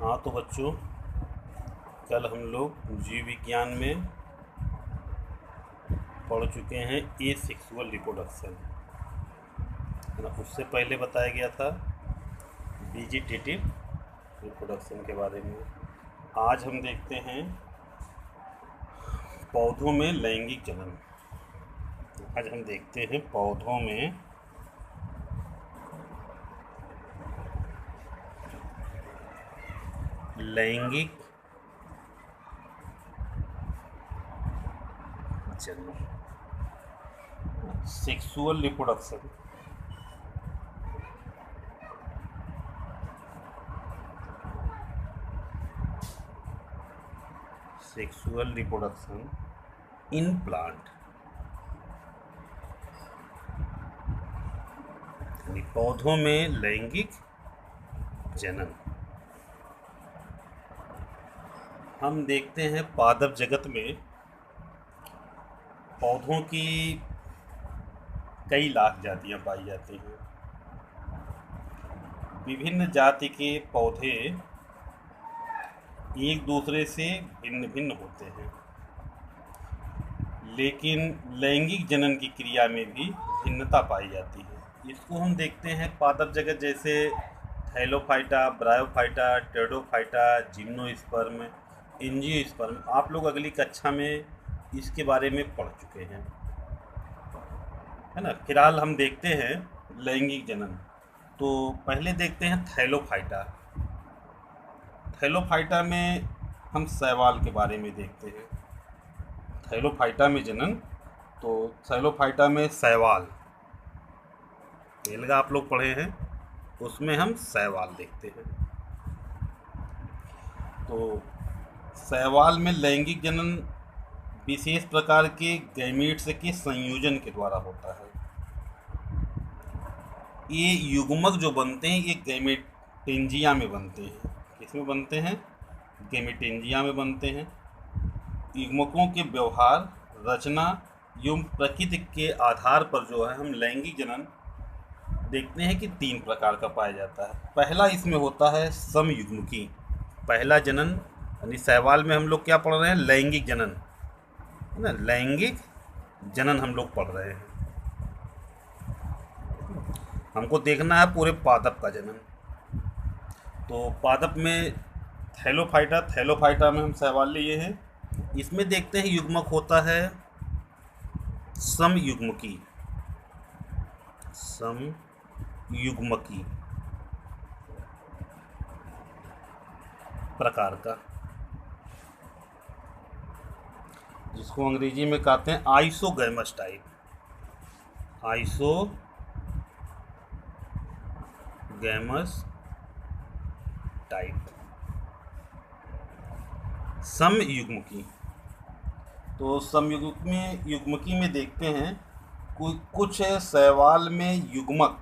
हाँ तो बच्चों, कल हम लोग जीव विज्ञान में पढ़ चुके हैं ए सेक्सुअल रिप्रोडक्शन, है ना। उससे पहले बताया गया था वेजिटेटिव रिप्रोडक्शन के बारे में। आज हम देखते हैं पौधों में लैंगिक जनन। आज हम देखते हैं पौधों में लैंगिक जनन, sexual reproduction. Sexual reproduction in plant, पौधों में लैंगिक जनन। हम देखते हैं पादप जगत में पौधों की कई लाख जातियां पाई जाती हैं। विभिन्न जाति के पौधे एक दूसरे से भिन्न भिन्न होते हैं, लेकिन लैंगिक जनन की क्रिया में भी भिन्नता पाई जाती है। इसको हम देखते हैं पादप जगत जैसे थैलोफाइटा, ब्रायोफाइटा, टेरोडोफाइटा, जिम्नोस्पर्म, एंजियोस्पर्म। आप लोग अगली कक्षा में इसके बारे में पढ़ चुके हैं, है ना। फिलहाल हम देखते हैं लैंगिक जनन। तो पहले देखते हैं थैलोफाइटा। थैलोफाइटा में हम शैवाल के बारे में देखते हैं। थैलोफाइटा में जनन, तो थैलोफाइटा में शैवाल, एल्गा आप लोग पढ़े हैं, उसमें हम शैवाल देखते हैं। तो शैवाल में लैंगिक जनन विशेष प्रकार के गैमीट्स के संयोजन के द्वारा होता है। ये युग्मक जो बनते हैं ये गैमेटेंजिया में बनते हैं। किसमें बनते हैं? गैमेटेंजिया में बनते हैं। युग्मकों के व्यवहार, रचना एवं प्रकृति के आधार पर जो है हम लैंगिक जनन देखते हैं कि 3 प्रकार का पाया जाता है। पहला इसमें होता है समयुग्मकी। पहला जनन यानी शैवाल में हम लोग क्या पढ़ रहे हैं? लैंगिक जनन, है ना। लैंगिक जनन हम लोग पढ़ रहे हैं। हमको देखना है पूरे पादप का जनन। तो पादप में थैलोफाइटा में हम शैवाल लिए हैं। इसमें देखते हैं युग्मक होता है समयुग्मकी प्रकार का, जिसको अंग्रेजी में कहते हैं आइसोगैमस टाइप। आइसोगैमस टाइप समयुग्मकी। तो समयुग्मकी में देखते हैं कुछ शैवाल में युग्मक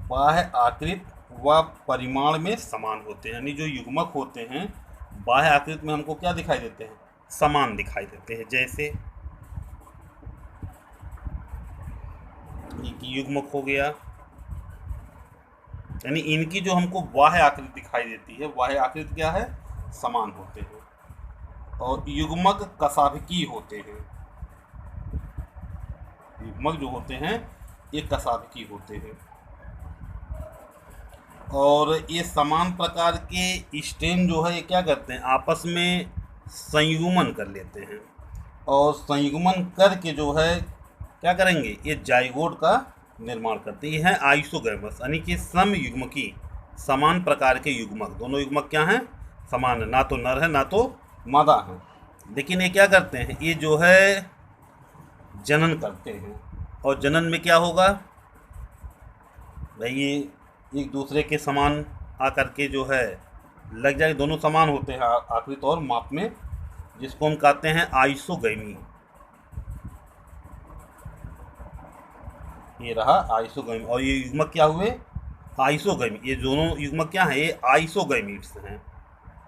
बाह्य आकृति व परिमाण में समान होते हैं। यानी जो युग्मक होते हैं बाह्य आकृति में हमको क्या दिखाई देते हैं? समान दिखाई देते हैं। जैसे युग्मक हो गया, यानी इनकी जो हमको बाह्य आकृति दिखाई देती है, बाह्य आकृति क्या है? समान होते हैं। और युग्मक कशाभिकी होते हैं। युग्मक जो होते हैं ये कशाभिकी होते हैं। और ये समान प्रकार के स्टेम जो है ये क्या करते हैं? आपस में संयुग्मन कर लेते हैं। और संयुग्मन करके जो है क्या करेंगे? ये जाइगोट का निर्माण करते हैं। ये हैं आइसोगैमस, यानी कि समयुग्मकी, समान प्रकार के युग्मक। दोनों युग्मक क्या हैं? समान है, ना तो नर है ना तो मादा है। लेकिन ये क्या करते हैं? ये जो है जनन करते हैं। और जनन में क्या होगा भाई? ये एक दूसरे के समान आकर के जो है लग जाए। दोनों समान होते हैं आकृति और माप में, जिसको हम कहते हैं आइसोगैमी। ये रहा आइसोगैमी। और ये युग्मक क्या हुए? आइसोगैमी। ये दोनों युग्मक क्या हैं? ये आइसोगैमीट्स हैं,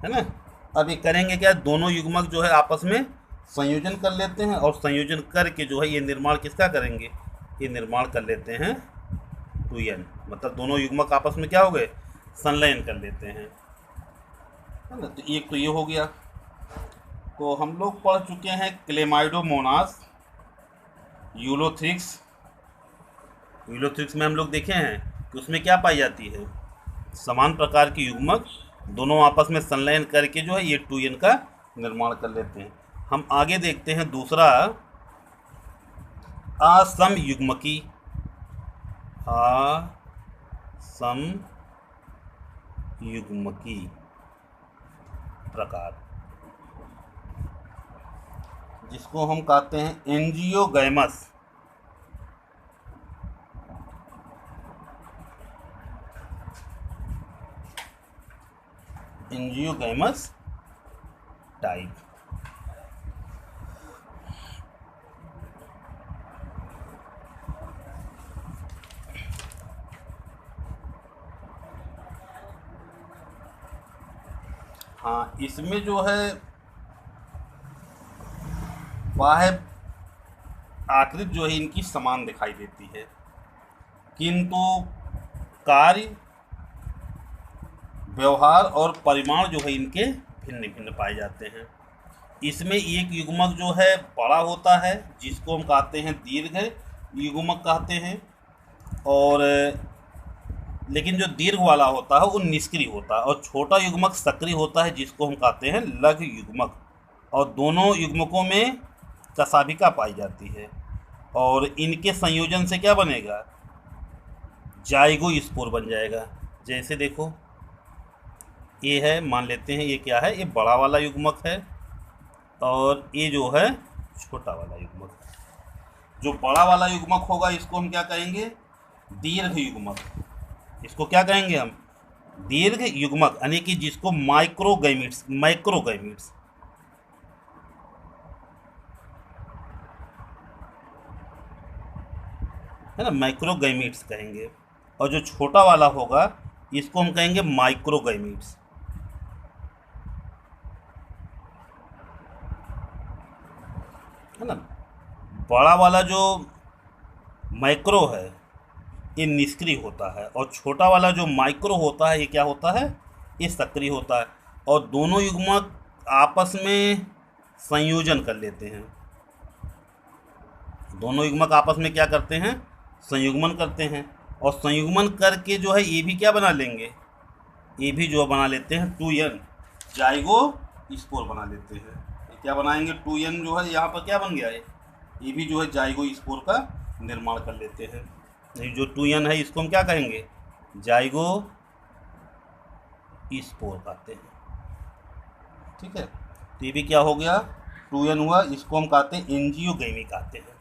है ना। अब ये करेंगे क्या? दोनों युग्मक जो है आपस में संयोजन कर लेते हैं। और संयोजन करके जो है ये निर्माण किसका करेंगे? ये निर्माण कर लेते हैं टूयन, मतलब दोनों युग्मक आपस में क्या हो गए? संलयन कर लेते हैं। है ना। तो एक तो ये हो गया। तो हम लोग पढ़ चुके हैं क्लेमाइडोमोनास, यूलोथ्रिक्स। यूलोथ्रिक्स में हम लोग देखे हैं कि उसमें क्या पाई जाती है, समान प्रकार की युग्मक दोनों आपस में संलयन करके जो है ये 2n का निर्माण कर लेते हैं। हम आगे देखते हैं दूसरा, असमयुग्मकी। असमयुग्मकी प्रकार, जिसको हम कहते हैं एंजियोगैमस। एंजियोगैमस टाइप। हाँ, इसमें जो है बाह्य आकृति जो है इनकी समान दिखाई देती है, किंतु कार्य, व्यवहार और परिमाण जो है इनके भिन्न भिन्न पाए जाते हैं। इसमें एक युग्मक जो है बड़ा होता है, जिसको हम कहते हैं दीर्घ युग्मक कहते हैं, और लेकिन जो दीर्घ वाला होता है वो निष्क्रिय होता है, और छोटा युग्मक सक्रिय होता है, जिसको हम कहते हैं लघु युग्मक। और दोनों युग्मकों में कसाभिका पाई जाती है, और इनके संयोजन से क्या बनेगा, जाइगो स्पोर बन जाएगा। जैसे देखो ये है, मान लेते हैं ये क्या है, ये बड़ा वाला युग्मक है, और ये जो है छोटा वाला युग्मक। जो बड़ा वाला युग्मक होगा इसको हम क्या कहेंगे, दीर्घ युग्मक। इसको क्या कहेंगे हम, दीर्घ युग्मक, यानी कि जिसको माइक्रोगैमिट्स है ना, माइक्रोगैमिट्स कहेंगे। और जो छोटा वाला होगा इसको हम कहेंगे माइक्रोगैमिट्स, है ना। बड़ा वाला जो माइक्रो है ये निष्क्रिय होता है, और छोटा वाला जो माइक्रो होता है ये क्या होता है, ये सक्रिय होता है। और दोनों युग्मक आपस में संयोजन कर लेते हैं। दोनों युग्मक आपस में क्या करते हैं, संयुग्मन करते हैं, और संयुग्मन करके जो है ये भी क्या बना लेंगे, ये भी जो बना लेते हैं 2n जाइगो स्पोर बना लेते हैं। ये क्या बनाएंगे, 2n जो है यहाँ पर क्या बन गया है, ये भी जो है जाइगो स्पोर का निर्माण कर लेते हैं। जो 2n है इसको हम क्या कहेंगे, जाइगो स्पोर कहते हैं। ठीक है, तो ये भी क्या हो गया, 2n हुआ, इसको हम कहते हैं एंजियोगैमी कहते हैं।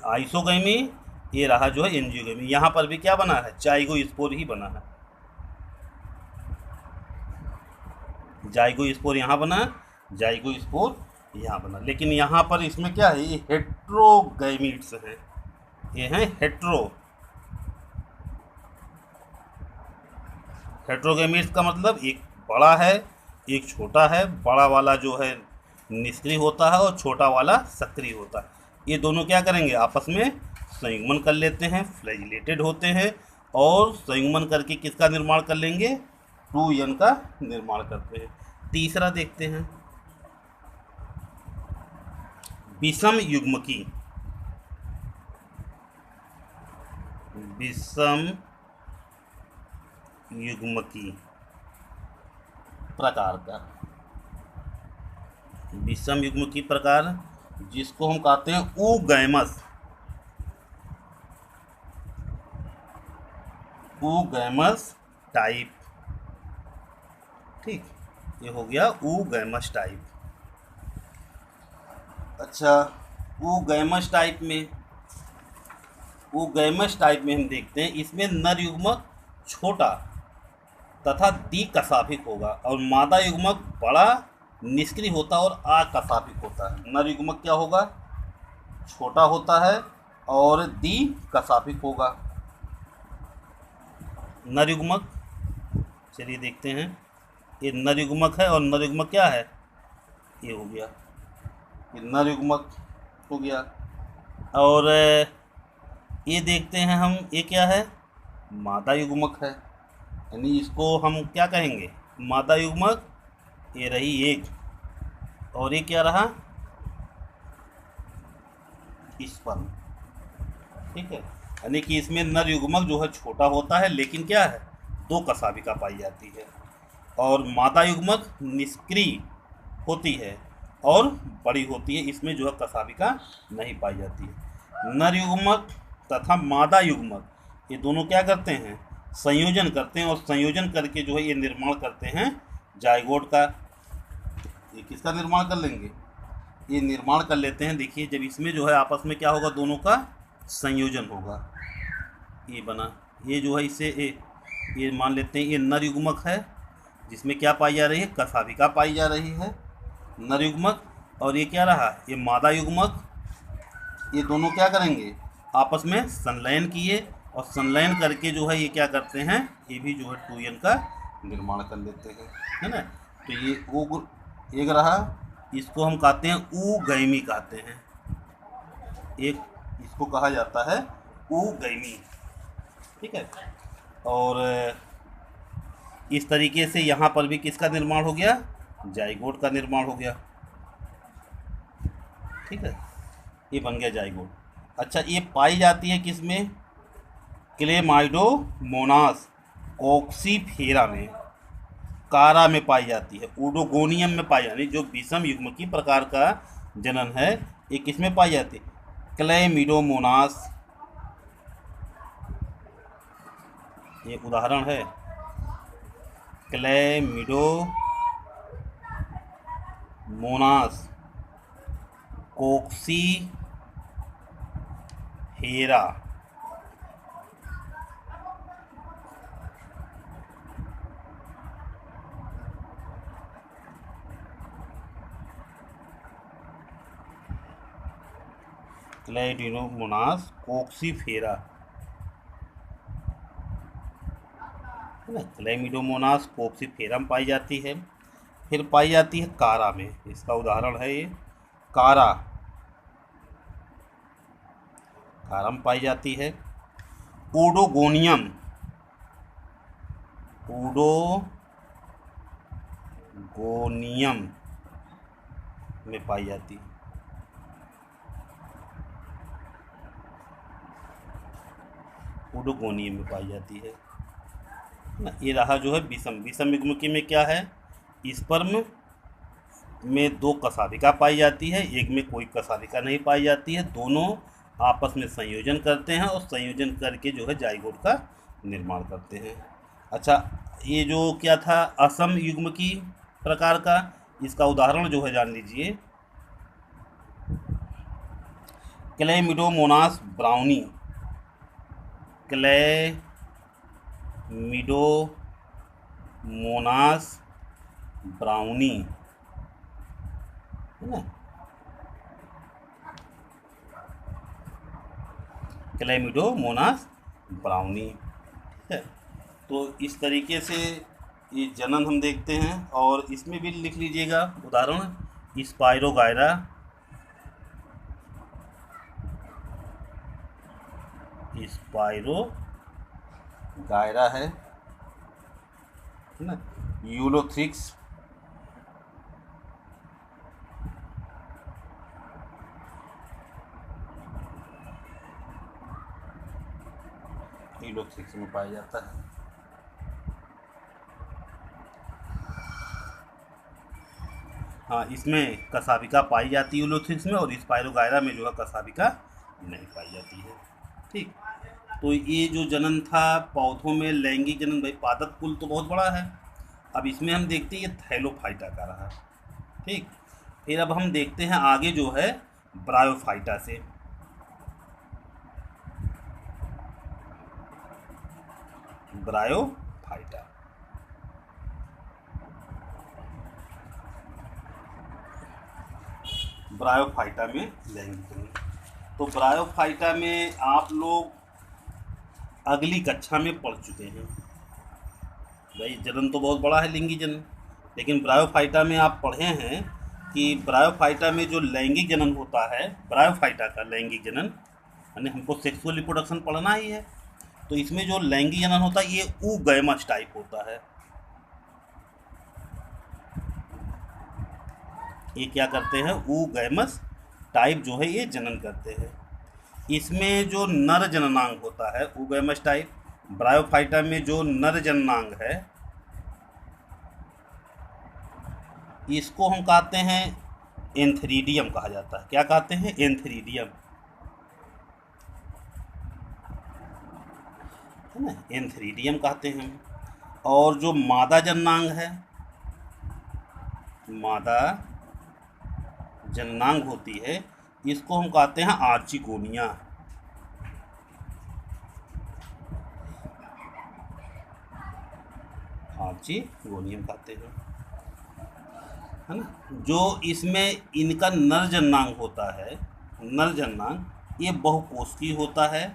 आइसोगैमी ये रहा जो है एंजियोगैमी। यहाँ पर भी क्या बना है, जाइगो स्पोर ही बना है। जाइगो स्पोर यहाँ बना, जाइगो स्पोर यहाँ बना, लेकिन यहाँ पर इसमें क्या है, ये हेट्रोगैमिट्स हैं, ये हैं हेट्रोगैमिट्स का मतलब एक बड़ा है एक छोटा है। बड़ा वाला जो है निष्क्रिय होता है और छोटा वाला सक्रिय होता है। ये दोनों क्या करेंगे, आपस में संयुग्मन कर लेते हैं, फ्लैजिलेटेड होते हैं, और संयुग्मन करके किसका निर्माण कर लेंगे, 2n का निर्माण करते हैं। तीसरा देखते हैं, विषम युग्मकी। विषम युग्मकी प्रकार का, विषम युग्मकी प्रकार जिसको हम कहते हैं ऊगैमस टाइप। ठीक, ये हो गया ऊगैमस टाइप। अच्छा, ऊगैमस टाइप में हम देखते हैं, इसमें नर युग्मक छोटा तथा द्विकशाभिक होगा, और मादा युग्मक बड़ा निष्क्रिय होता और अकशाभिक होता है। नर युग्मक क्या होगा, छोटा होता है और द्विकशाभिक होगा। नर युग्मक, चलिए देखते हैं, ये नर युग्मक है, और नर युग्मक क्या है, ये हो गया, ये नर युग्मक हो गया। और ये देखते हैं हम, ये क्या है, मादा युग्मक है, यानी इसको हम क्या कहेंगे, मादा युग्मक। ये रही एक, और ये क्या रहा, स्पर्म। ठीक है, यानी कि इसमें नर युग्मक जो है छोटा होता है, लेकिन क्या है, 2 कशाभिका पाई जाती है, और मादा युग्मक निष्क्रिय होती है और बड़ी होती है, इसमें जो है कशाभिका नहीं पाई जाती है। नर युग्मक तथा मादा युग्मक ये दोनों क्या करते हैं, संयोजन करते हैं, और संयोजन करके जो है ये निर्माण करते हैं जाइगोट का। ये किसका निर्माण कर लेंगे, ये निर्माण कर लेते हैं। देखिए जब इसमें जो है आपस में क्या होगा, दोनों का संयोजन होगा, ये बना, ये जो है इसे ये मान लेते हैं ये नर युग्मक है, जिसमें क्या पाई जा रही है, कशाभिका पाई जा रही है, नर युग्मक। और ये क्या रहा, ये मादा युग्मक। ये दोनों क्या करेंगे, आपस में संलयन किए, और संलयन करके जो है ये क्या करते हैं, ये भी जो है 2n का निर्माण कर लेते हैं, है ना। तो ये ओ एक रहा, इसको हम कहते हैं ऊगैमी कहते हैं, एक इसको कहा जाता है ऊगैमी। ठीक है, और इस तरीके से यहाँ पर भी किसका निर्माण हो गया, जाइगोट का निर्माण हो गया। ठीक है, ये बन गया जाइगोट। अच्छा, ये पाई जाती है किसमें, क्लेमाइडोमोनास कॉक्सीफेरा में, कारा में पाई जाती है, ओडोगोनियम में पाई जाती है। जो विषम युग्मकी प्रकार का जनन है ये किसमें पाई जाती है, क्लेमिडोमोनास, ये उदाहरण है, क्लेमिडोमोनास कॉक्सीफेरा। क्लेमिडोमोनास कॉक्सीफेरा, है ना, क्लेमिडोमोनास कॉक्सीफेरा में पाई जाती है। फिर पाई जाती है कारा में, इसका उदाहरण है ये कारा, कारा में पाई जाती है। ओडोगोनियम, ओडोगोनियम में पाई जाती है। ओडोगोनियम में पाई जाती है ना। ये रहा जो है विषम युग्मकी में क्या है, स्पर्म में 2 कशाभिका पाई जाती है, एक में कोई कशाभिका नहीं पाई जाती है, दोनों आपस में संयोजन करते हैं, और संयोजन करके जो है जाइगोट का निर्माण करते हैं। अच्छा, ये जो क्या था असम युग्मकी प्रकार का, इसका उदाहरण जो है जान लीजिए, क्लेमिडोमोनास ब्राउनी, क्लेमिडोमोनास ब्राउनी, है ना, क्लेमिडोमोनास ब्राउनी। ठीक है, तो इस तरीके से ये जनन हम देखते हैं, और इसमें भी लिख लीजिएगा उदाहरण, स्पाइरोगायरा, स्पाइरोगायरा है ना, यूलोथ्रिक्स, यूलोथ्रिक्स में पाया जाता है। हाँ, इसमें कशाभिका पाई जाती है यूलोथ्रिक्स में, और स्पाइरोगायरा में जो है कशाभिका नहीं पाई जाती है। ठीक, तो ये जो जनन था पौधों में लैंगिक जनन, भाई पादप कुल तो बहुत बड़ा है। अब इसमें हम देखते हैं ये थैलोफाइटा का रहा। ठीक, फिर अब हम देखते हैं आगे जो है ब्रायोफाइटा से। ब्रायोफाइटा, ब्रायोफाइटा में लैंगिक जनन, तो ब्रायोफाइटा में आप लोग अगली कक्षा में पढ़ चुके हैं। भाई जनन तो बहुत बड़ा है लिंगी जनन, लेकिन ब्रायोफाइटा में आप पढ़े हैं कि ब्रायोफाइटा में जो लैंगिक जनन होता है, ब्रायोफाइटा का लैंगिक जनन, यानी हमको सेक्सुअल रिप्रोडक्शन पढ़ना ही है, तो इसमें जो लैंगिक जनन होता है ये ऊगैमस टाइप होता है। ये क्या करते हैं, ऊगैमस टाइप जो है ये जनन करते हैं। इसमें जो नर जननांग होता है ऊगैमस टाइप, ब्रायोफाइटा में जो नर जननांग है इसको हम कहते हैं एंथ्रीडियम कहा जाता है। क्या कहते हैं, एंथ्रीडियम, है ना, एंथ्रीडियम कहते हैं। और जो मादा जननांग है, मादा जननांग होती है इसको हम कहते हैं आर्चिगोनिया। आर्चिगोनियम कहते हैं, है ना। जो इसमें इनका नर जननांग होता है, नर जननांग ये बहुकोशिकीय होता है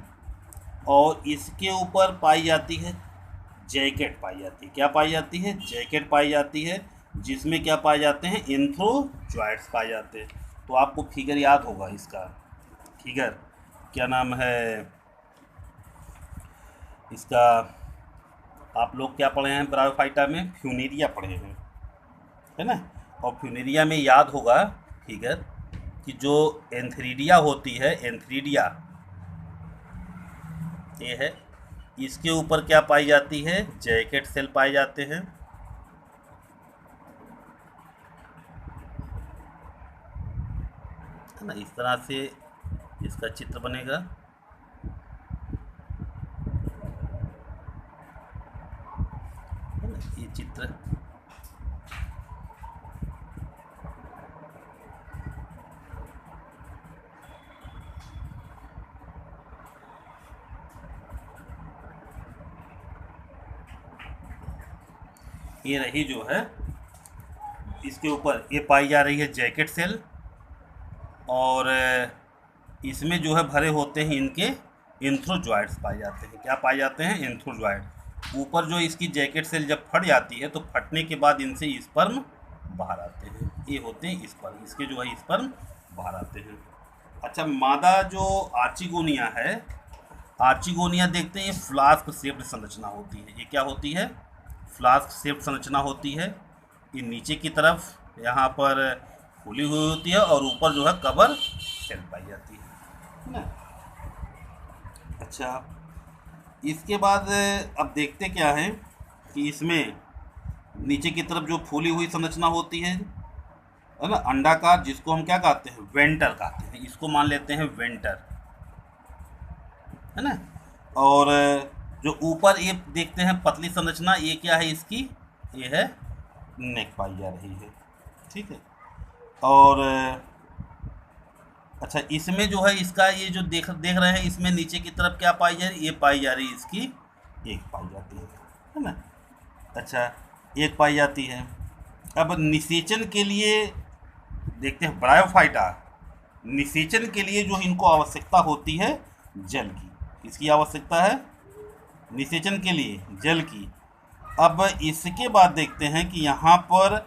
और इसके ऊपर पाई जाती है जैकेट पाई जाती है। क्या पाई जाती है, जैकेट पाई जाती है, जिसमें क्या पाए जाते हैं, एंथ्रोजॉइड्स पाए जाते हैं। तो आपको फिगर याद होगा इसका, फिगर क्या नाम है इसका, आप लोग क्या पढ़े हैं ब्रायोफाइटा में, फ्यूनेरिया पढ़े हैं, है ना। और फ्यूनेरिया में याद होगा फिगर कि जो एंथ्रीडिया होती है, एंथ्रीडिया ये है, इसके ऊपर क्या पाई जाती है, जैकेट सेल पाए जाते हैं, है ना। इस तरह से इसका चित्र बनेगा, है ना, ये चित्र। ये रही जो है, इसके ऊपर ये पाई जा रही है जैकेट सेल और इसमें जो है भरे होते हैं इनके एंथ्रोजॉइड्स पाए जाते हैं। क्या पाए जाते हैं, एंथ्रोजॉइड। ऊपर जो इसकी जैकेट सेल जब फट जाती है तो फटने के बाद इनसे स्पर्म बाहर आते हैं, ये होते हैं स्पर्म, इसके जो है स्पर्म बाहर आते हैं। अच्छा, मादा जो आर्चिगोनिया है, आर्चिगोनिया देखते हैं ये फ्लास्क शेप्ड संरचना होती है। ये क्या होती है, फ्लास्क शेप्ड संरचना होती है। ये नीचे की तरफ यहाँ पर खुली हुई होती है और ऊपर जो है कवर सेल पाई जाती है ना। अच्छा, इसके बाद अब देखते क्या है कि इसमें नीचे की तरफ जो फूली हुई संरचना होती है ना, अंडाकार, जिसको हम क्या कहते हैं, वेंटर कहते हैं, इसको मान लेते हैं वेंटर, है ना। और जो ऊपर ये देखते हैं पतली संरचना, ये क्या है इसकी, ये है नेक पाई जा रही है, ठीक है। और अच्छा, इसमें जो है इसका ये जो देख रहे हैं, इसमें नीचे की तरफ क्या पाई जा रही है, ये पाई जा रही है इसकी एक पाई जाती है ना। अच्छा, एक पाई जाती है। अब निषेचन के लिए देखते हैं, ब्रायोफाइटा निषेचन के लिए जो इनको आवश्यकता होती है जल की, किसकी आवश्यकता है, निषेचन के लिए जल की। अब इसके बाद देखते हैं कि यहाँ पर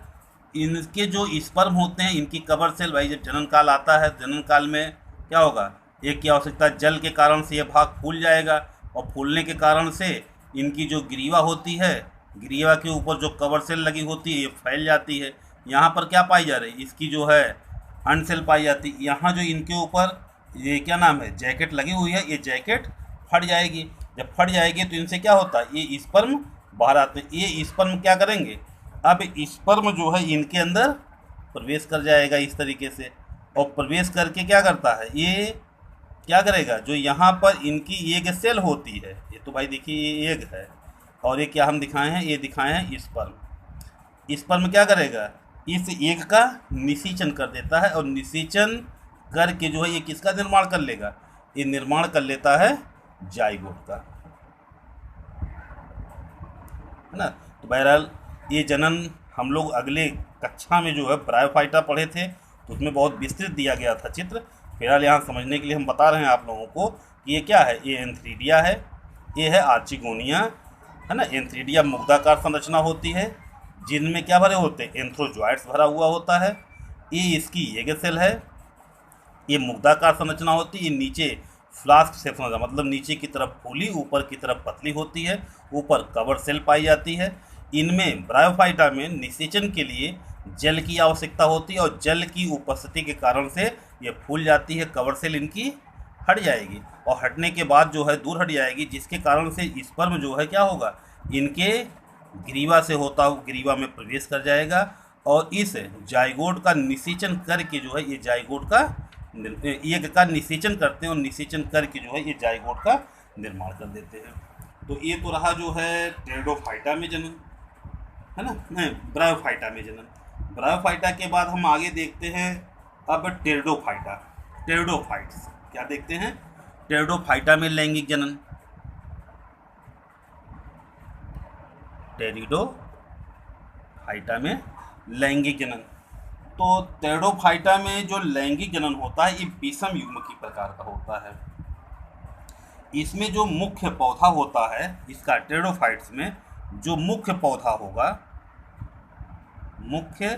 इनके जो स्पर्म होते हैं, इनकी कवर सेल, भाई जब जनन काल आता है, जनन काल में क्या होगा, एक की आवश्यकता जल के कारण से ये भाग फूल जाएगा और फूलने के कारण से इनकी जो ग्रीवा होती है, ग्रीवा के ऊपर जो कवर सेल लगी होती है ये फैल जाती है। यहाँ पर क्या पाई जा रही है, इसकी जो है अंड सेल पाई जाती है। यहाँ जो इनके ऊपर ये क्या नाम है, जैकेट लगी हुई है, ये जैकेट फट जाएगी। जब फट जाएगी तो इनसे क्या होता है, ये स्पर्म बाहर आते हैं। ये स्पर्म क्या करेंगे, अब स्पर्म जो है इनके अंदर प्रवेश कर जाएगा इस तरीके से, और प्रवेश करके क्या करता है, ये क्या करेगा, जो यहाँ पर इनकी एग सेल होती है, ये तो भाई देखिए ये एग है, और ये क्या हम दिखाए हैं, ये दिखाए हैं स्पर्म। स्पर्म क्या करेगा, इस एग का निषेचन कर देता है, और निषेचन करके जो है ये किसका निर्माण कर लेगा, ये निर्माण कर लेता है जाइगोट का, है ना। तो बहरहाल ये जनन हम लोग अगले कक्षा में जो है ब्रायोफाइटा पढ़े थे, तो उसमें बहुत विस्तृत दिया गया था चित्र। फिलहाल यहाँ समझने के लिए हम बता रहे हैं आप लोगों को कि ये क्या है, ये एंथ्रीडिया है, ये है आर्चिगोनिया, है ना। एंथ्रीडिया मुग्धाकार संरचना होती है, जिनमें क्या भरे होते हैं, एंथ्रोजॉइड्स भरा हुआ होता है। ये इसकी एग सेल है, ये मुग्धाकार संरचना होती है, ये नीचे फ्लास्क शेप मतलब नीचे की तरफ फूली, ऊपर की तरफ पतली होती है, ऊपर कवर सेल पाई जाती है। इनमें ब्रायोफाइटा में निषेचन के लिए जल की आवश्यकता होती है और जल की उपस्थिति के कारण से ये फूल जाती है, कवर सेल इनकी हट जाएगी और हटने के बाद जो है दूर हट जाएगी, जिसके कारण से स्पर्म जो है क्या होगा, इनके ग्रीवा से होता हुआ ग्रीवा में प्रवेश कर जाएगा और इस जाइगोट का निषेचन करके जो है ये जाइगोट का एग का निषेचन करते हैं और निषेचन करके जो है ये जाइगोट का निर्माण कर देते हैं। तो ये तो रहा जो है टेरिडोफाइटा में जन्म, है ना, नहीं ब्रायोफाइटा में जन्म। ब्रायोफाइटा के बाद हम आगे देखते हैं अब टेरिडोफाइटा, टेरिडोफाइट्स क्या देखते हैं, टेरिडोफाइटा में लैंगिक जनन, टेरिडोफाइटा में लैंगिक जनन। तो टेरिडोफाइटा में जो लैंगिक जनन होता है ये विषम युग्म की प्रकार का होता है। इसमें जो मुख्य पौधा होता है इसका, टेरिडोफाइट्स में जो मुख्य पौधा होगा, मुख्य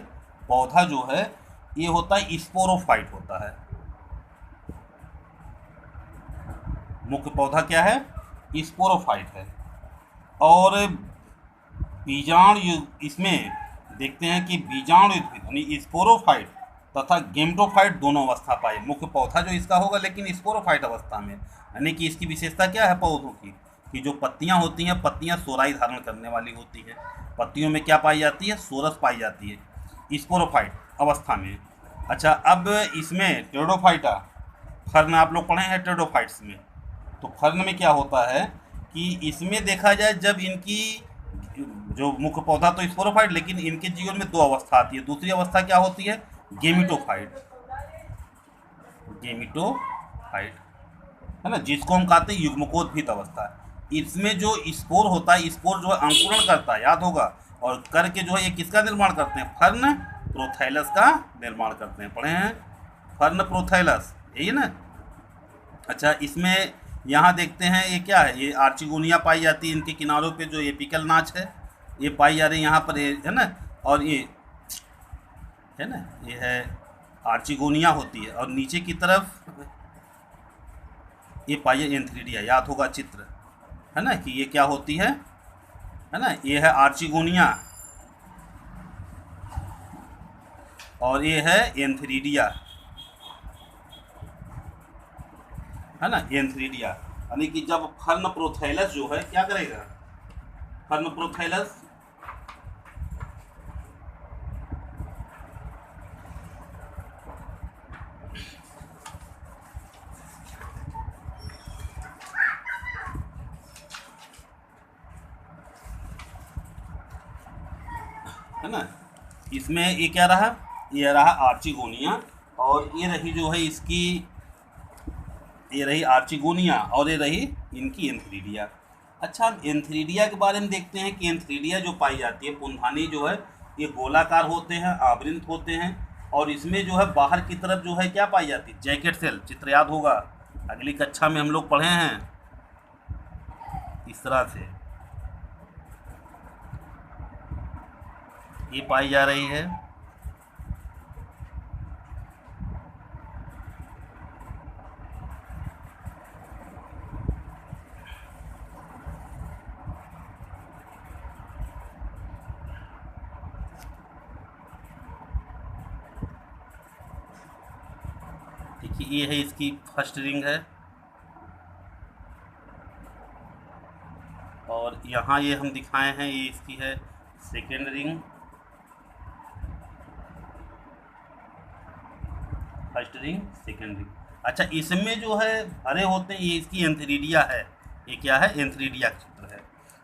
पौधा जो है ये होता है स्पोरोफाइट होता है। मुख्य पौधा क्या है, स्पोरोफाइट है। और बीजाणु इसमें देखते हैं कि बीजाणु यानी स्पोरोफाइट तथा गेमेटोफाइट दोनों अवस्था पाए। मुख्य पौधा जो इसका होगा लेकिन स्पोरोफाइट अवस्था में, यानी कि इसकी विशेषता क्या है पौधों की, कि जो पत्तियां होती हैं पत्तियां सोराई धारण करने वाली होती हैं। पत्तियों में क्या पाई जाती है, सोरस पाई जाती है स्पोरोफाइट अवस्था में। अच्छा, अब इसमें टेरिडोफाइटा, फर्न आप लोग पढ़े हैं टेरिडोफाइट्स में, तो फर्न में क्या होता है कि इसमें देखा जाए जब इनकी जो मुख्य पौधा तो स्पोरोफाइट, लेकिन इनके जीवन में दो अवस्था आती है। दूसरी अवस्था क्या होती है, गेमिटोफाइट, गेमिटोफाइट है ना, जिसको हम कहते हैं युग्मकोद्भिद अवस्था। इसमें जो स्पोर होता है, स्पोर जो है अंकुरण करता है, याद होगा, और करके जो है ये किसका निर्माण करते हैं, फर्न प्रोथैलस का निर्माण करते हैं। पढ़े हैं फर्न प्रोथैलस, यही ना। अच्छा, इसमें यहाँ देखते हैं ये क्या है, ये आर्चिगोनिया पाई जाती है, इनके किनारों पे जो एपिकल नाच है ये पाई जा रही है यहाँ पर, है ना, और ये है ना, ये है आर्चिगोनिया होती है, और नीचे की तरफ ये पाई है एंथ्रीडिया, याद होगा चित्र, है ना, कि ये क्या होती है ना, ये है आर्चिगोनिया और ये है एंथ्रीडिया, है ना, एंथ्रीडिया। यानी कि जब फर्न प्रोथैलस जो है क्या करेगा, फर्न प्रोथैलस है ना, इसमें ये क्या रहा, ये रहा आर्चिगोनिया, और ये रही जो है इसकी, ये रही आर्चिगोनिया और ये रही इनकी एंथ्रीडिया। अच्छा, एंथ्रीडिया के बारे में देखते हैं कि एंथ्रीडिया जो पाई जाती है, पुंधानी जो है ये गोलाकार होते हैं, आवृत होते हैं, और इसमें जो है बाहर की तरफ जो है क्या पाई जाती है, जैकेट सेल, चित्र याद होगा, अगली कक्षा में हम लोग पढ़े हैं इस तरह से ये पाई जा रही है। देखिए ये है इसकी फर्स्ट रिंग है, और यहाँ ये हम दिखाए हैं ये इसकी है second ring, first ring second ring. अच्छा, इसमें जो है भरे होते हैं ये इसकी एंथ्रीडिया है, ये क्या है, एंथ्रीडिया चित्र है।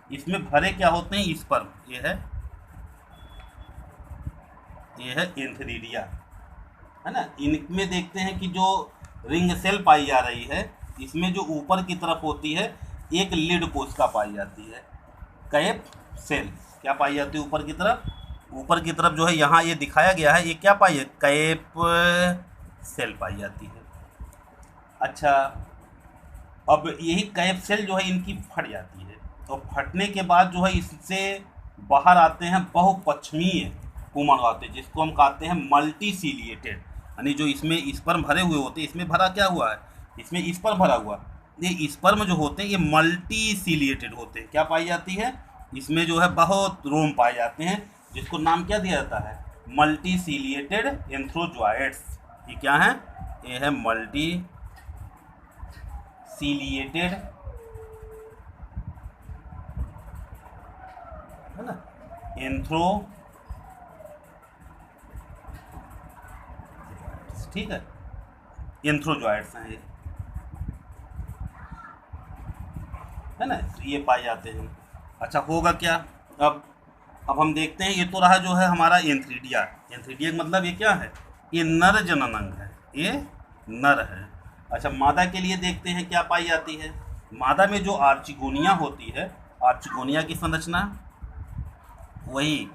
इसमें भरे क्या होते हैं, स्पर्म, ये है एंथ्रीडिया, है ना। इनमें देखते हैं कि जो रिंग सेल पाई जा रही है इसमें जो ऊपर की तरफ होती है एक लीड कोशिका पाई जाती है, कैप सेल क्या पाई जाती है ऊपर की तरफ, ऊपर की तरफ जो है यहाँ ये दिखाया गया है, ये क्या पाई है, कैप सेल पाई जाती है। अच्छा, अब यही कैप सेल जो है इनकी फट जाती है, तो फटने के बाद जो है इससे बाहर आते हैं बहुपक्षमीय कुमण आते हैं, जिसको हम कहते हैं मल्टीसीलिएटेड, यानी जो इसमें स्पर्म भरे हुए होते हैं, इसमें भरा क्या हुआ है, इसमें स्पर्म भरा हुआ। ये स्पर्म जो होते हैं ये मल्टी सीलिएटेड होते हैं। क्या पाई जाती है? इसमें जो है बहुत रोम पाए जाते हैं, जिसको नाम क्या दिया जाता है? Multi ciliated antherozoids. ये क्या है? ये है मल्टी सीलिएटेड, है ना, एंथ्रो, ठीक है, एंथ्रोजॉइड्स हैं ये, है ना, ये पाए जाते हैं। अच्छा होगा क्या? अब हम देखते हैं, ये तो रहा जो है हमारा एंथ्रीडिया। एंथ्रीडिया का मतलब ये क्या है? ये नर जनन अंग है, ये नर है। अच्छा मादा के लिए देखते हैं क्या पाई जाती है। मादा में जो आर्चिगोनिया होती है, आर्चिगोनिया की संरचना वही,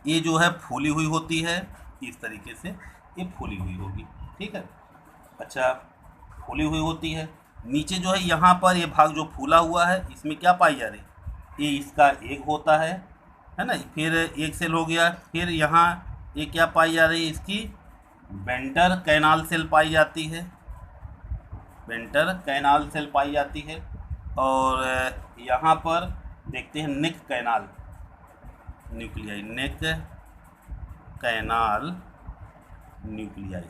ये जो है फूली हुई होती है, इस तरीके से ये फूली हुई होगी, ठीक है। अच्छा फूली हुई होती है। नीचे जो है यहाँ पर ये भाग जो फूला हुआ है, इसमें क्या पाई जा रही? ये इसका एग होता है ना। फिर एक सेल हो गया। फिर यहाँ ये क्या पाई जा रही है? इसकी वेंटर कैनाल सेल पाई जाती है, वेंटर कैनाल सेल पाई जाती है। और यहाँ पर देखते हैं नेक कैनाल न्यूक्लियाई, नेक कैनाल न्यूक्लियाई,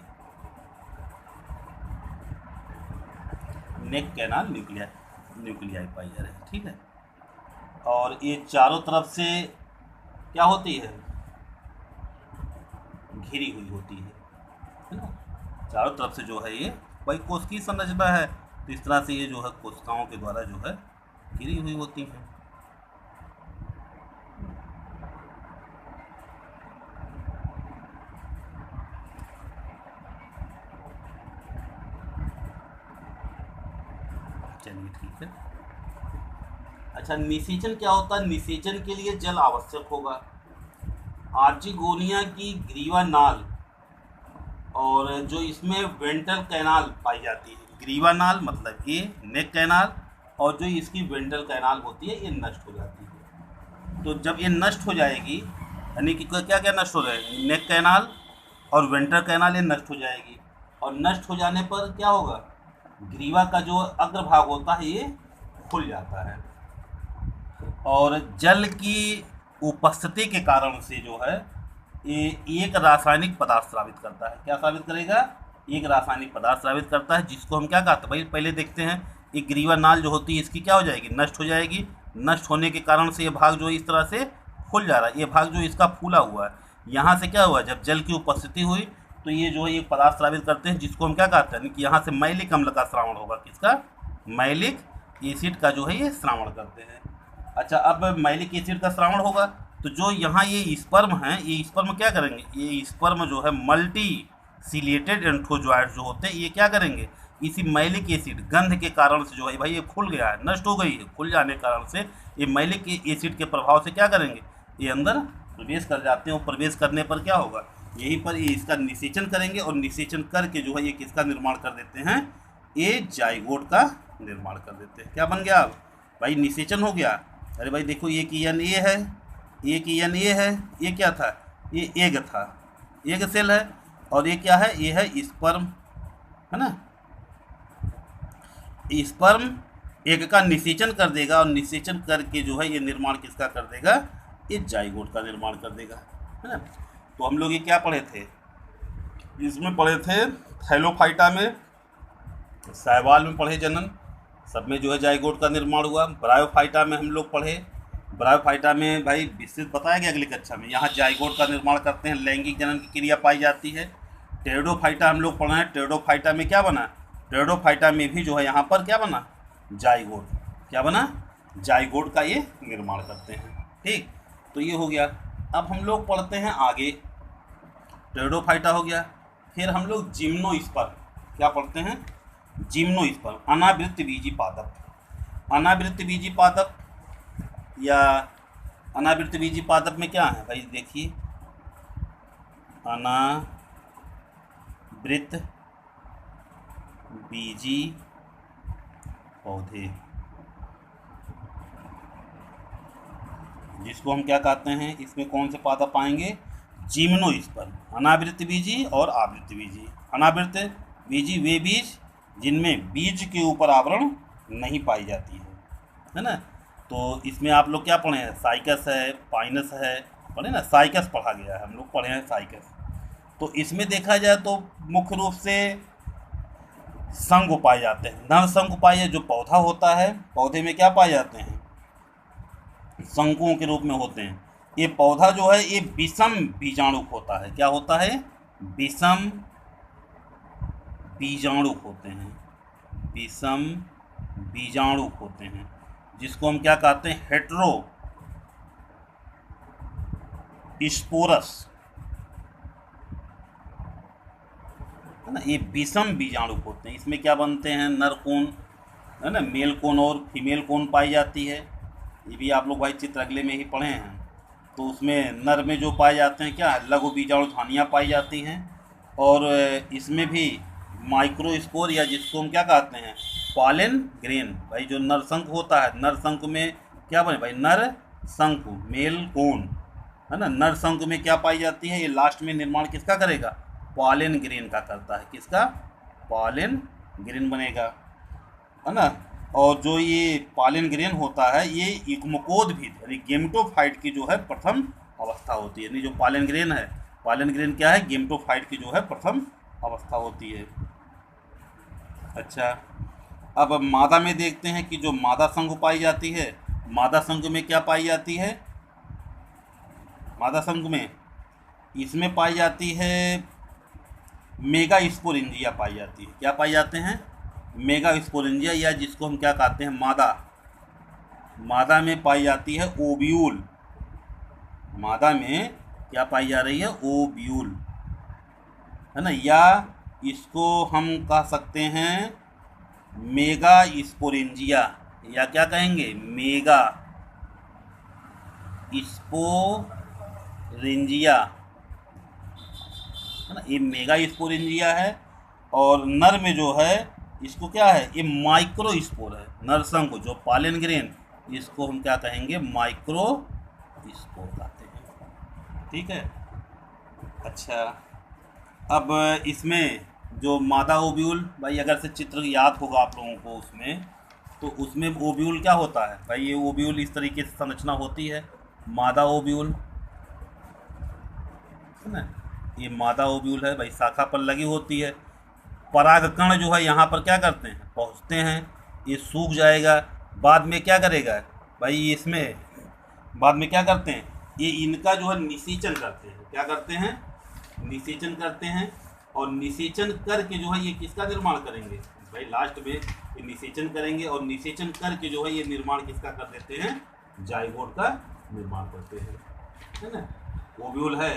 नेक कैनाल न्यूक्लियाई पाई जा रही है, ठीक है। और ये चारों तरफ से क्या होती है? घिरी हुई होती है ना। चारों तरफ से जो है ये वही कोशिकीय संरचना है, तो इस तरह से ये जो है कोशिकाओं के द्वारा जो है घिरी हुई होती है। चलिए ठीक है। अच्छा निषेचन क्या होता है? निषेचन के लिए जल आवश्यक होगा। आर्चिगोनिया की ग्रीवा नाल और जो इसमें वेंट्रल कैनाल पाई जाती है, ग्रीवा नाल मतलब ये नेक कैनाल, और जो इसकी वेंट्रल कैनाल होती है ये नष्ट हो जाती है। तो जब ये नष्ट हो जाएगी, यानी कि क्या क्या नष्ट हो जाएगी? नेक कैनाल और वेंट्रल कैनाल ये नष्ट हो जाएगी, और नष्ट हो जाने पर क्या होगा? ग्रीवा का जो अग्रभाग होता है ये खुल जाता है, और जल की उपस्थिति के कारण से जो है ये एक रासायनिक पदार्थ स्रावित करता है। क्या स्रावित करेगा? एक रासायनिक पदार्थ स्रावित करता है, जिसको हम क्या कहते हैं भाई? पहले देखते हैं, ये ग्रीवा नाल जो होती है इसकी क्या हो जाएगी? नष्ट हो जाएगी। नष्ट होने के कारण से ये भाग जो इस तरह से खुल जा रहा है, ये भाग जो इसका फूला हुआ है, यहाँ से क्या हुआ? जब जल की उपस्थिति हुई तो ये जो है एक पदार्थ स्रावित करते हैं, जिसको हम क्या कहते हैं कि यहाँ से मैलिक अम्ल का श्रावण होगा। किसका? मैलिक एसिड का जो है ये श्रावण करते हैं। अच्छा अब मैलिक एसिड का श्रावण होगा तो जो यहाँ ये स्पर्म है, ये स्पर्म क्या करेंगे? ये स्पर्म जो है मल्टी सीलिएटेड एंथ्रोजॉइड जो होते हैं, ये क्या करेंगे? इसी मैलिक एसिड गंध के कारण से जो है भाई ये खुल गया है, नष्ट हो गई है, खुल जाने के कारण से ये मैलिक एसिड के प्रभाव से क्या करेंगे? ये अंदर प्रवेश कर जाते हैं, और प्रवेश करने पर क्या होगा? यहीं पर ये इसका निषेचन करेंगे, और निषेचन करके जो है ये किसका निर्माण कर देते हैं? ये जाइगोट का निर्माण कर देते हैं। क्या बन गया अब भाई? निषेचन हो गया। अरे भाई देखो ये कि एन ए है, ये कि एन ए है, ये क्या था? ये एग था, एग सेल है, और ये क्या है? ये है स्पर्म, है ना। स्पर्म एग का निषेचन कर देगा, और निषेचन करके जो है ये निर्माण किसका कर देगा? ये जाइगोट का निर्माण कर देगा, है ना। तो हम लोग ये क्या पढ़े थे? इसमें पढ़े थे थैलोफाइटा में, शैवाल में पढ़े जनन, सब में जो है जाइगोट का निर्माण हुआ। ब्रायोफाइटा में हम लोग पढ़े, ब्रायोफाइटा में भाई विस्तृत बताया गया अगली कक्षा में, यहाँ जाइगोट का निर्माण करते हैं, लैंगिक जनन की क्रिया पाई जाती है। टेरिडोफाइटा हम लोग पढ़े हैं, टेरिडोफाइटा में क्या बना? टेरिडोफाइटा में भी जो है यहाँ पर क्या बना? जाइगोट। क्या बना? जाइगोट का ये निर्माण करते हैं, ठीक। तो ये हो गया। अब हम लोग पढ़ते हैं आगे, टेरिडोफाइटा हो गया, फिर हम लोग जिम्नोस्पर्म क्या पढ़ते हैं? जिम्नोस्पर्म, अनावृत्त बीजी पादप। अनावृत्त बीजी पादप या अनावृत्त बीजी पादप में क्या है भाई? देखिए अनावृत्त बीजी पौधे, जिसको हम क्या कहते हैं? इसमें कौन से पादप पाएंगे? जिम्नोस्पर्म, अनावृत्त बीजी और आवृत्त बीजी। अनावृत्त बीजी वे बीज जिनमें बीज के ऊपर आवरण नहीं पाई जाती है ना। तो इसमें आप लोग क्या पढ़े हैं, साइकस है, पाइनस है, पढ़े ना, साइकस पढ़ा गया है, हम लोग पढ़े हैं साइकस। तो इसमें देखा जाए तो मुख्य रूप से शंकु पाए जाते हैं, नर शंकु पाए, जो पौधा होता है, पौधे में क्या पाए जाते हैं, शंकुओं के रूप में होते हैं। ये पौधा जो है ये विषम बीजाणुक होता है, क्या होता है, विषम बीजाणुक होते हैं, विषम बीजाणुक होते हैं, जिसको हम क्या कहते हैं, हेट्रो स्पोरस, है ना। ये विषम बीजाणुक होते हैं। इसमें क्या बनते हैं, नर कोन, है ना, मेल कोन और फीमेल कोन पाई जाती है। ये भी आप लोग भाई चित्र अगले में ही पढ़े हैं। तो उसमें नर में जो पाए जाते हैं क्या, लघु बीजाणु ध्वनियाँ पाई जाती हैं। और इसमें भी माइक्रोस्पोर, या जिसको हम क्या कहते हैं, पॉलन ग्रेन, भाई जो नरशंकु होता है, नरशंकु में क्या बने भाई, नर शंकु, मेल कोन, है ना। नरशंकु में क्या पाई जाती है, ये लास्ट में निर्माण किसका करेगा, पॉलन ग्रेन का करता है, किसका, पॉलन ग्रेन बनेगा, है ना। और जो ये पॉलन ग्रेन होता है ये युग्मकोद्भिद यानी गेमेटोफाइट की जो है प्रथम अवस्था होती है। यानी जो पॉलन ग्रेन है, पॉलन ग्रेन क्या है, गेमेटोफाइट की जो है प्रथम अवस्था होती है। अच्छा, अब मादा में देखते हैं कि जो मादा शंकु पाई जाती है, मादा शंकु में क्या पाई जाती है, मादा शंकु में इसमें पाई जाती है मेगास्पोरेंजिया पाई जाती है। क्या पाई जाते हैं, मेगास्पोरेंजिया, या जिसको हम क्या कहते हैं, मादा, मादा में पाई जाती है ओव्यूल, मादा में क्या पाई जा रही है, ओव्यूल, है ना। या इसको हम कह सकते हैं मेगास्पोरेंजिया, या क्या कहेंगे, मेगा स्पोरेंजिया, है ना। ये मेगास्पोरेंजिया है। और नर में जो है इसको क्या है, ये माइक्रोस्पोर है, नरशंकु जो पॉलन ग्रेन, इसको हम क्या कहेंगे, माइक्रोस्पोर कहते हैं, ठीक है। अच्छा, अब इसमें जो मादा ओव्यूल, भाई अगर से चित्र याद होगा आप लोगों को उसमें, तो उसमें ओव्यूल क्या होता है भाई, ये ओव्यूल इस तरीके से संरचना होती है, मादा ओव्यूल, है ना। ये मादा ओव्यूल है भाई, शाखा पर लगी होती है। परागकण जो है यहाँ पर क्या करते हैं, पहुँचते हैं, ये सूख जाएगा, बाद में क्या करेगा भाई, इसमें बाद में क्या करते हैं, ये इनका जो है निषेचन करते हैं, क्या करते हैं, निषेचन करते हैं। और निषेचन करके जो है ये किसका निर्माण करेंगे भाई, लास्ट में ये निषेचन करेंगे, और निषेचन करके जो है ये निर्माण किसका कर देते हैं, जाइगोट का निर्माण करते हैं, है ना। ओव्यूल है,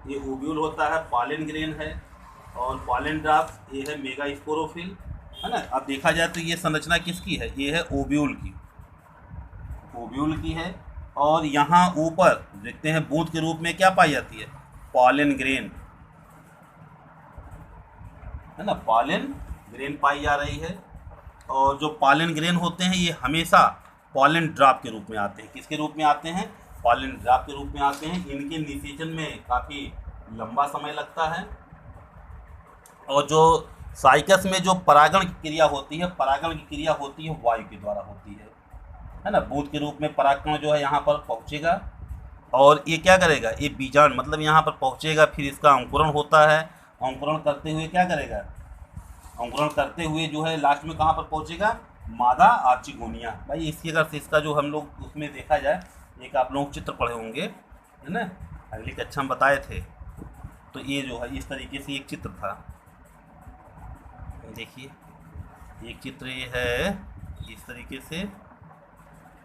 ये ओव्यूल होता है, पॉलन ग्रेन है, और पॉलन ड्रॉप्स ये है मेगास्पोरोफिल, है ना। अब देखा जाए तो ये संरचना किसकी है, ये है ओव्यूल की, ओव्यूल की है। और यहाँ ऊपर देखते हैं बूंद के रूप में क्या पाई जाती है, पॉलन ग्रेन, है ना, पॉलन ग्रेन पाई जा रही है। और जो पॉलन ग्रेन होते हैं ये हमेशा पॉलन ड्रॉप के रूप में आते हैं, किसके रूप में आते हैं, पॉलन ड्रॉप के रूप में आते हैं। इनके निषेचन में काफ़ी लंबा समय लगता है। और जो साइकस में जो परागण की क्रिया होती है, परागण की क्रिया होती है वायु के द्वारा होती है ना। बूंद के रूप में परागकण जो है यहाँ पर पहुँचेगा, और ये क्या करेगा, ये बीजाणु मतलब यहाँ पर पहुँचेगा, फिर इसका अंकुरण होता है, अंकुरण करते हुए क्या करेगा, अंकुरण करते हुए जो है लास्ट में कहाँ पर पहुँचेगा, मादा आर्चिगोनिया। भाई इसकी अगर से इसका जो हम लोग उसमें देखा जाए, एक आप लोग चित्र पढ़े होंगे, है ना, अगली कक्षा में बताए थे। तो ये जो है इस तरीके से एक चित्र था, देखिए एक चित्र ये है इस तरीके से,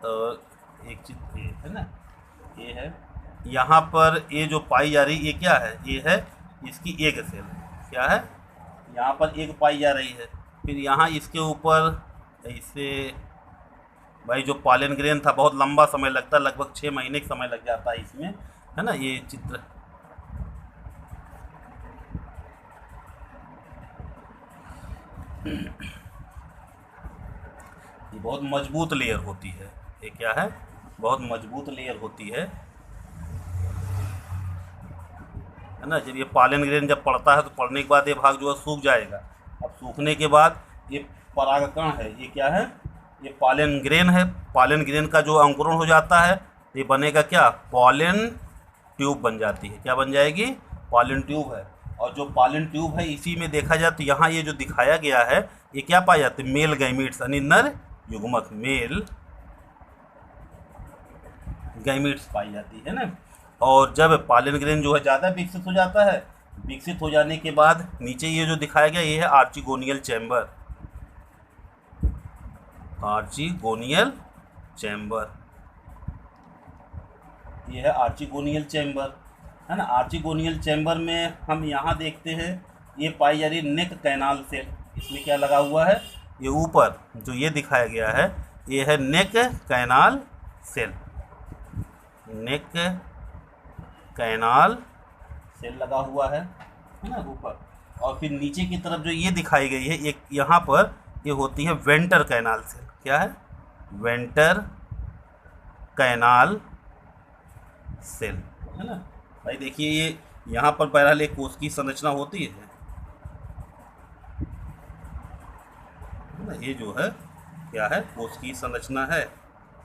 और एक चित्र ये है ना, ये है यहाँ पर, ये जो पाई जा रही ये क्या है, ये है इसकी एक सेल, क्या है, यहाँ पर एक पाई जा रही है। फिर यहाँ इसके ऊपर ऐसे भाई जो पॉलन ग्रेन था बहुत लंबा समय लगता है, लगभग 6 महीने का समय लग जाता है इसमें, है ना। ये चित्र ये बहुत मजबूत लेयर होती है, ये क्या है, बहुत मजबूत लेयर होती है ना। जब ये पॉलन ग्रेन जब पड़ता है तो पड़ने के बाद ये भाग जो है सूख जाएगा। अब सूखने के बाद ये परागकण है, ये क्या है, ये पॉलन ग्रेन है। पॉलन ग्रेन का जो अंकुरण हो जाता है ये बनेगा क्या, पॉलन ट्यूब बन जाती है। क्या बन जाएगी, पॉलन ट्यूब है। और जो पॉलन ट्यूब है इसी में देखा जाए तो यहाँ ये जो दिखाया गया है ये क्या पाए जाते हैं, मेल गैमीट्स यानी नर युग्मक, मेल गैमीट्स पाई जाती है ना। और जब पॉलन ग्रेन जो है ज़्यादा विकसित हो जाता है, विकसित हो जाने के बाद नीचे ये जो दिखाया गया ये है आर्चिगोनियल चैम्बर, आर्चिगोनियल चैम्बर, ये है आर्चिगोनियल चैम्बर, है ना। आर्चिगोनियल चैम्बर में हम यहाँ देखते हैं ये पाई जा रही नेक कैनाल सेल। इसमें क्या लगा हुआ है, ये ऊपर जो ये दिखाया गया है ये है नेक कैनाल सेल, नेक कैनाल सेल लगा हुआ है ना ऊपर। और फिर नीचे की तरफ जो ये दिखाई गई है एक यहाँ पर ये होती है वेंटर कैनाल सेल। क्या है, वेंटर कैनाल सेल, है ना भाई। देखिए ये यहाँ पर बहरहाल एक कोशिकी संरचना होती है ना, ये जो है क्या है, कोशिकी संरचना है।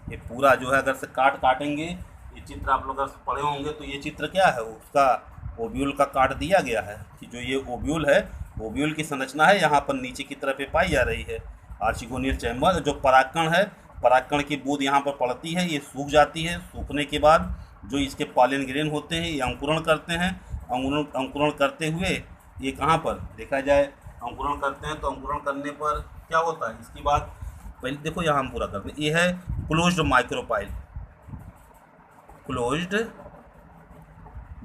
ये पूरा जो है अगर से काटेंगे, ये चित्र आप लोग अगर पढ़े होंगे तो ये चित्र क्या है, उसका ओव्यूल का काट दिया गया है कि जो ये ओव्यूल है, ओव्यूल की संरचना है यहाँ पर नीचे की तरफ ये पाई जा रही है आर्चिगोनियल चैम्बर। जो परागकण है, परागकण की बूंद यहाँ पर पड़ती है, ये सूख जाती है। सूखने के बाद जो इसके पॉलन ग्रेन होते हैं ये अंकुरण करते हैं। अंकुरण करते हुए ये कहाँ पर देखा जाए, अंकुरण करते हैं तो अंकुरण करने पर क्या होता है, इसकी बात पहले देखो यहाँ हम पूरा करते हैं। ये है क्लोज्ड माइक्रोपाइल, क्लोज्ड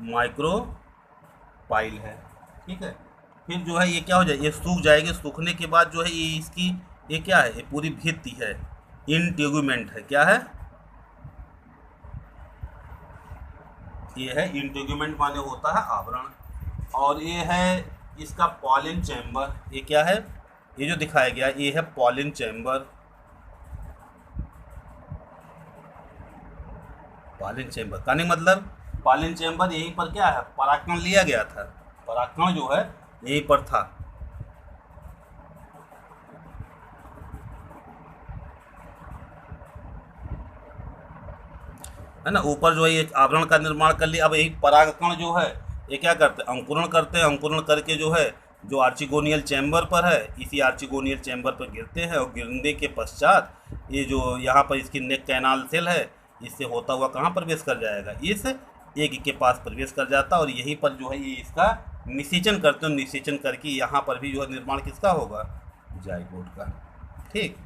माइक्रोपाइल है, ठीक है। फिर जो है ये क्या हो जाए, ये सूख जाएगी। सूखने के बाद जो है ये इसकी ये क्या है, ये पूरी भित्ति है, इंटेगुमेंट है। क्या है, ये है इंटेगुमेंट माने होता है आवरण। और ये है इसका पॉलन चैम्बर, ये क्या है, ये जो दिखाया गया ये है पॉलन चैम्बर, पॉलन चैम्बर का नहीं मतलब पॉलन चैम्बर यहीं पर क्या है, परागकण लिया गया था, परागकण जो है यहीं पर था। है ना, ऊपर जो है ये आवरण का निर्माण कर लिया। अब यही परागकण जो है ये क्या करते हैं, अंकुरण करते हैं। अंकुरण करके जो है जो आर्चिगोनियल चैम्बर पर है, इसी आर्चिगोनियल चैम्बर पर गिरते हैं। और गिरने के पश्चात ये जो यहाँ पर इसकी नेक कैनाल सेल है, इससे होता हुआ कहाँ प्रवेश कर जाएगा, इस एग के पास प्रवेश कर जाता। और यहीं पर जो है ये इसका निषेचन करते हैं। निषेचन करके यहाँ पर भी जो है निर्माण किसका होगा, जाइगोट का, ठीक।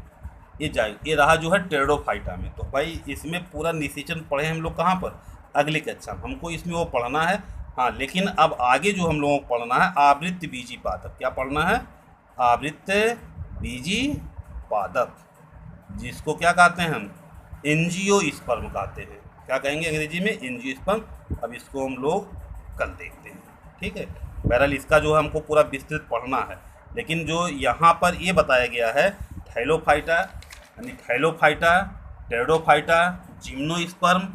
ये रहा जो है टेरिडोफाइटा में। तो भाई इसमें पूरा निषेचन पढ़े हम लोग कहाँ पर, अगली कक्षा में हमको इसमें वो पढ़ना है। हाँ, लेकिन अब आगे जो हम लोगों को पढ़ना है आवृत्त बीजी पादप। क्या पढ़ना है, आवृत्त बीजी पादप, जिसको क्या कहते हैं हम, एंजियोस्पर्म कहते हैं। क्या कहेंगे अंग्रेजी में, एंजियोस्पर्म। अब इसको हम लोग कल देखते हैं, ठीक है। बहरहाल इसका जो है हमको पूरा विस्तृत पढ़ना है। लेकिन जो यहाँ पर ये बताया गया है थैलोफाइटा यानी थैलोफाइटा, टेरिडोफाइटा, जिम्नोस्पर्म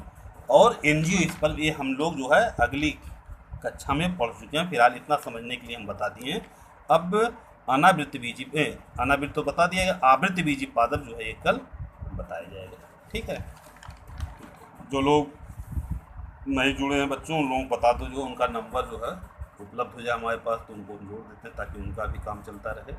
और एंजियोस्पर्म, ये हम लोग जो है अगली कक्षा में पढ़ चुके हैं। फिलहाल इतना समझने के लिए हम बता दिए हैं। अब अनावृत्त बीजी अनावृत्त तो बता दिया गया, आवृत्त बीजी पादप जो है ये कल बताया जाएगा, ठीक है। जो लोग नहीं जुड़े हैं बच्चों, उन लोगों को बता दो जो उनका नंबर जो है उपलब्ध हो जाए हमारे पास, तो उनको जोड़ देते हैं ताकि उनका भी काम चलता रहे।